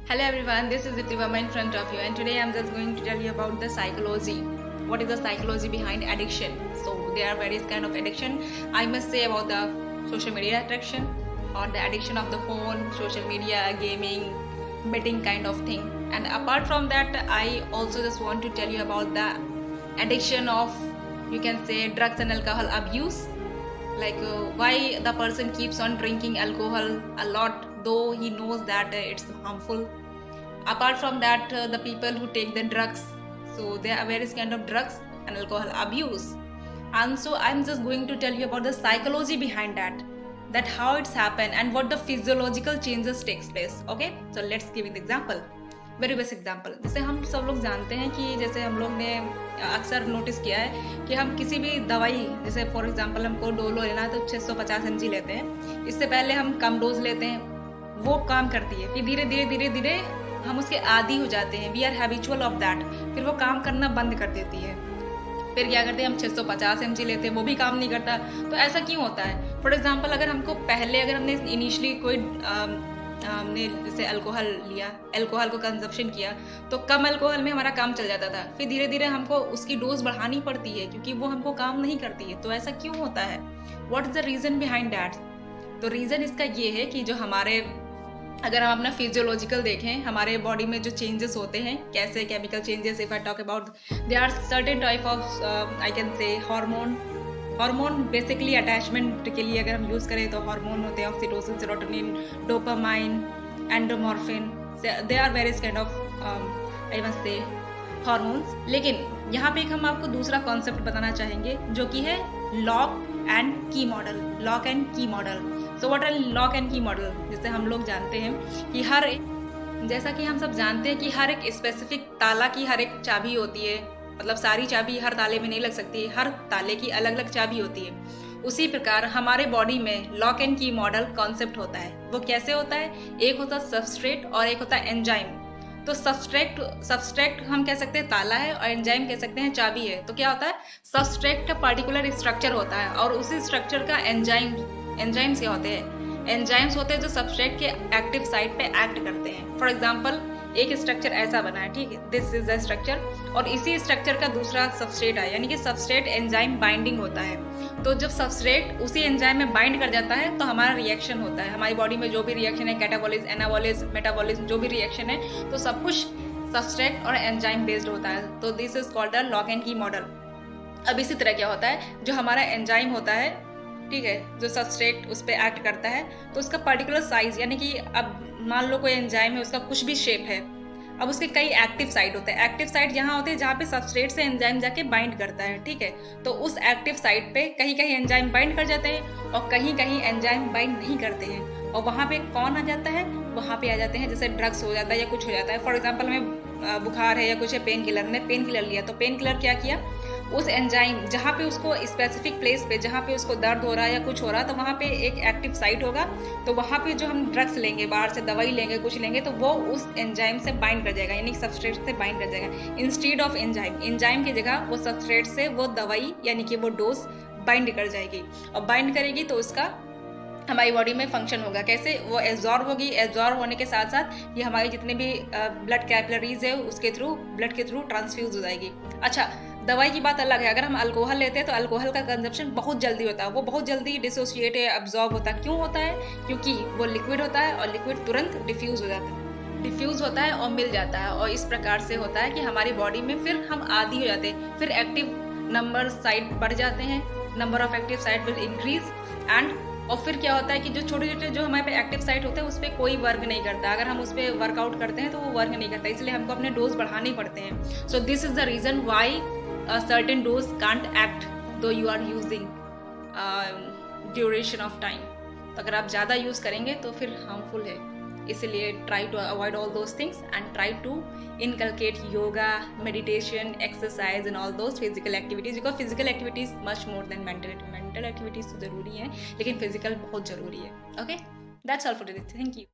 Hello everyone, this is Dipti Verma in front of you, and today I'm just going to tell you about the psychology. What is the psychology behind addiction? So there are various kind of addiction. I must say about the social media addiction or the addiction of the phone, social media, gaming, betting kind of thing. And apart from that, I also just want to tell you about the addiction of, you can say, drugs and alcohol abuse, like why the person keeps on drinking alcohol a lot though he knows that it's harmful. Apart from that, the people who take the drugs, so there are various kind of drugs and alcohol abuse, and so I'm just going to tell you about the psychology behind that how it's happened and what the physiological changes takes place. Okay, so let's give an example. Very best example, जैसे हम सब लोग जानते हैं कि जैसे हम लोग ने अक्सर नोटिस किया है कि हम किसी भी दवाई, जैसे फॉर एग्जांपल हमको डोलो लेना है तो 650 mg लेते हैं। इससे पहले हम कम डोज लेते हैं, वो काम करती है, फिर धीरे धीरे धीरे धीरे हम उसके आदी हो जाते हैं, we are habitual of that, फिर वो काम करना बंद कर देती है। फिर क्या करते हैं, हम 650 mg लेते हैं, वो भी काम नहीं करता। तो ऐसा क्यों होता है? फॉर एग्जाम्पल अगर हमको पहले, अगर हमने इनिशियली कोई हमने जैसे अल्कोहल लिया, अल्कोहल को कंजप्शन किया, तो कम अल्कोहल में हमारा काम चल जाता था, फिर धीरे धीरे हमको उसकी डोज बढ़ानी पड़ती है क्योंकि वो हमको काम नहीं करती है। तो ऐसा क्यों होता है? What is the reason behind that? तो रीजन इसका ये है कि जो हमारे, अगर हम अपना फिजियोलॉजिकल देखें, हमारे बॉडी में जो चेंजेस होते हैं, कैसे chemical changes, if I talk about, they are certain type of I can say hormone basically attachment के लिए अगर हम यूज़ करें तो हार्मोन होते हैं oxytocin, serotonin, dopamine, endomorphin, they are various kind of I must say hormones. लेकिन यहाँ पे एक हम आपको दूसरा कॉन्सेप्ट बताना चाहेंगे जो कि है lock and key model. Lock and key model, so what are lock and key model? जैसे हम लोग जानते हैं कि जैसा कि हम सब जानते हैं कि हर एक स्पेसिफिक ताला की हर एक चाबी होती है, मतलब सारी चाबी हर ताले में नहीं लग सकती, हर ताले की अलग अलग चाबी होती है। उसी प्रकार हमारे बॉडी में lock and key model concept होता है। वो कैसे होता है? एक होता है सबस्ट्रेट और एक होता है एंजाइम। तो सबस्ट्रेट हम कह सकते हैं ताला है और एंजाइम कह सकते हैं चाबी है। तो क्या होता है? सबस्ट्रेट का पर्टिकुलर स्ट्रक्चर होता है और उसी स्ट्रक्चर का एंजाइम्स क्या होते हैं? एंजाइम्स होते हैं जो सबस्ट्रेट के एक्टिव साइट पे एक्ट करते हैं। फॉर एग्जाम्पल एक स्ट्रक्चर ऐसा बना है, ठीक है, दिस इज द स्ट्रक्चर, और इसी स्ट्रक्चर का दूसरा सबस्ट्रेट है, यानी कि सबस्ट्रेट एंजाइम बाइंडिंग होता है। तो जब सबस्ट्रेट उसी एंजाइम में बाइंड कर जाता है तो हमारा रिएक्शन होता है। हमारी बॉडी में जो भी रिएक्शन है, कैटाबॉलिज्म, एनाबॉलिज्म, मेटाबॉलिज्म, जो भी रिएक्शन है, तो सब कुछ सबस्ट्रेट और एंजाइम बेस्ड होता है। तो this is called the lock and key model. अब इसी तरह क्या होता है, जो हमारा एंजाइम होता है, ठीक है, जो सबस्ट्रेट उस पर एक्ट करता है, तो उसका पर्टिकुलर साइज, यानी कि अब मान लो कोई एंजाइम है, उसका कुछ भी शेप है, अब उसके कई एक्टिव साइट होते हैं। एक्टिव साइट यहाँ होते हैं जहाँ पे सबस्ट्रेट से एंजाइम जाके बाइंड करता है, ठीक है। तो उस एक्टिव साइट पे कहीं कहीं एंजाइम बाइंड कर जाते हैं और कहीं कहीं एंजाइम बाइंड नहीं करते हैं। और वहाँ पे कौन आ जाता है? वहाँ पे आ जाते हैं जैसे ड्रग्स हो जाता है या कुछ हो जाता है। फॉर एग्जाम्पल हमें बुखार है या कुछ है, पेन किलर, ने पेन किलर लिया, तो पेन किलर क्या किया, उस एंजाइम जहाँ पे उसको स्पेसिफिक प्लेस पे, जहाँ पे उसको दर्द हो रहा है या कुछ हो रहा है, तो वहाँ पे एक एक्टिव साइट होगा। तो वहाँ पे जो हम ड्रग्स लेंगे, बाहर से दवाई लेंगे, कुछ लेंगे, तो वो उस एंजाइम से बाइंड कर जाएगा, यानी सबस्ट्रेट से बाइंड कर जाएगा। इंस्टीड ऑफ एंजाइम की जगह वो सबस्ट्रेट से वो दवाई यानी कि वो डोज बाइंड कर जाएगी, और बाइंड करेगी तो उसका हमारी बॉडी में फंक्शन होगा। कैसे? वो एब्जॉर्ब होगी, एब्जॉर्ब होने के साथ साथ ये हमारी जितने भी ब्लड कैपिलरीज है उसके थ्रू, ब्लड के थ्रू ट्रांसफ्यूज हो जाएगी। अच्छा, दवाई की बात अलग है। अगर हम अल्कोहल लेते हैं तो अल्कोहल का कंजप्शन बहुत जल्दी होता है, वो बहुत जल्दी डिसोसिएट है, अब्जॉर्ब होता है। क्यों होता है? क्योंकि वो लिक्विड होता है और लिक्विड तुरंत डिफ्यूज हो जाता है, डिफ्यूज होता है और मिल जाता है, और इस प्रकार से होता है कि हमारी बॉडी में फिर हम आदी हो जाते हैं, फिर एक्टिव नंबर साइट बढ़ जाते हैं, number of active site will increase and, और फिर क्या होता है कि जो छोटे छोटे जो हमारे पे एक्टिव साइट होते हैं उस पर कोई वर्क नहीं करता। अगर हम उस पर वर्कआउट करते हैं तो वो वर्क नहीं करता, इसलिए हमको अपने डोज बढ़ाने पड़ते हैं। So this is the reason why a certain dose can't act though you are using duration of time। तो अगर आप ज़्यादा यूज़ करेंगे तो फिर हार्मफुल है, इसलिए try to avoid all those things and try to inculcate yoga, meditation, exercise and all those physical activities, because physical activities much more than mental activities तो ज़रूरी है, लेकिन फिजिकल बहुत ज़रूरी है। Okay, that's all for today, thank you.